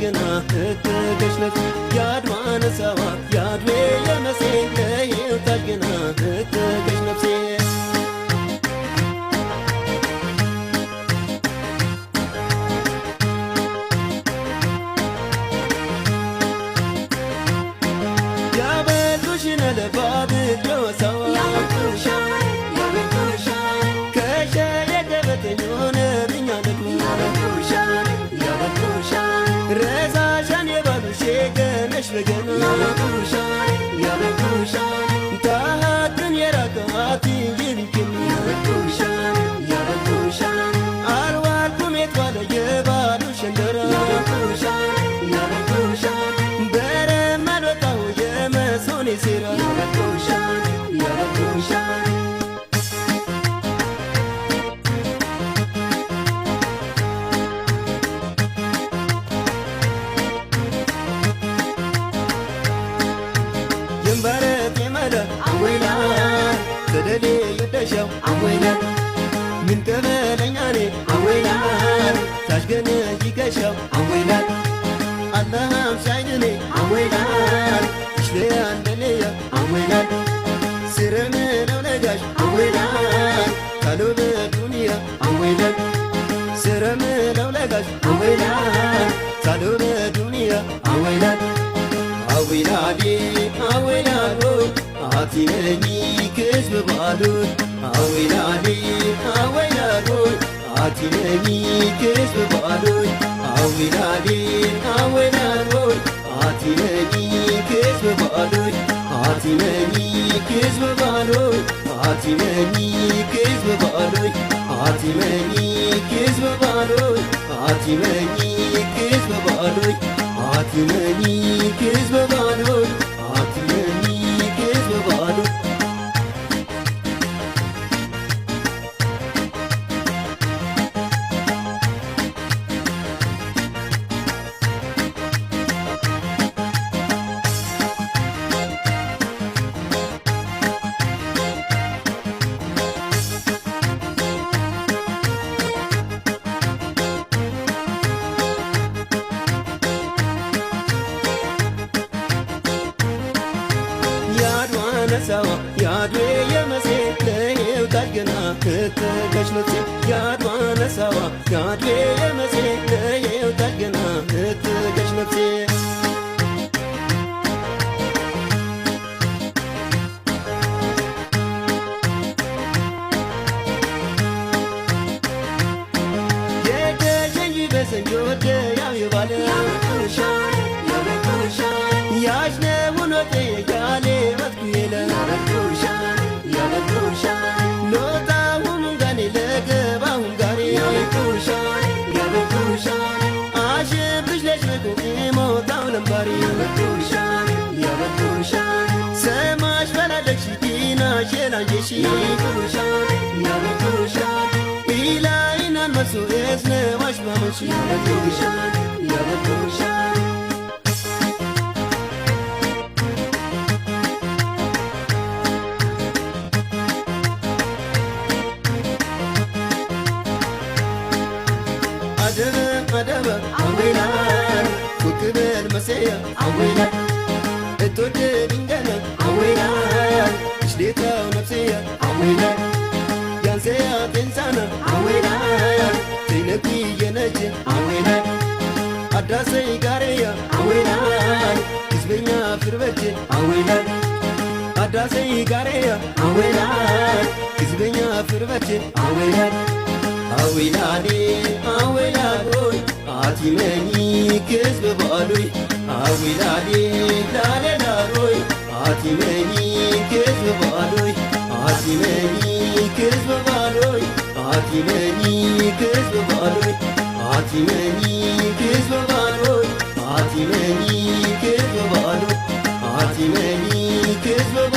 ታጅገና እትገሽነት ያድዋን ሰዋ ያድዌ የመሴ ለየው ታጅገና እትገሽ ነፍሴ ያበሉሽን ለባድ ጆሰዋ ረዛሻን የባሉሽ ገነሽ በገና ታሃትን የራቀዋት ይልክም አልዋልኩም የትዋለ የባሉ ሸንደራ በረመሎታው የመሶኔ ሴራ ينبرت يملا عويلا تدلي يدشو عويلا من كمالين علي عويلا تاشقن يكشو عويلا الله مشايدني عويلا شليان دليا عويلا سرم لولقاش عويلا قالوا بالدنيا عويلا سرم لولقاش عويلا قالوا بالدنيا عويلا عويلادي عويلادوي عاتيني كذب بالوي عويلادي عويلادوي عاتيني كذب بالوي عويلادي عويلادوي عاتيني كذب بالوي عاتيني كذب بالوي عاتيني كذب بالوي عاتيني كذب بالوي عاتيني كذب بالوي عاتمني كذب بالوي عاتمني كذب بالوي ሰዋ ያድዌ የመሴ ለየው ታጅገና እትገሽ ነፍሴ ያድዋን ሰዋ ያድዌ የመሴ ለየው ታጅገና እትገሽ ነፍሴ የገሸኝ በሰንጆ ያው የባለ ያሽነውን ወጤ የጋሌ መትኩዬለ ሎታሁም ጋኔ ለገባሁም ጋሬ አሽብሽ ለሽበቁ ሞታው ለምባሪ ሰማሽ በላለክሽ ዲናሽ የላንጀሽ ኢላይናን መሱ እስነዋሽ ባመሽ أدبا عويلا فكبر مسيا عويلا التوجد عندنا عويلا شليتا ونفسيا عويلا ينسيا تنسانا عويلا تنكي ينجي عويلا أدراسي قاريا عويلا كسبنا فربتي عويلا أدراسي قاريا عويلا كسبنا فربتي عويلا عويلادي عويلادوي عاتمني كذب بالوي عويلادي لالداروي عاتمني كذب بالوي عاتمني كذب بالوي عاتمني كذب بالوي عاتمني كذب بالوي عاتمني كذب بالوي عاتمني كذب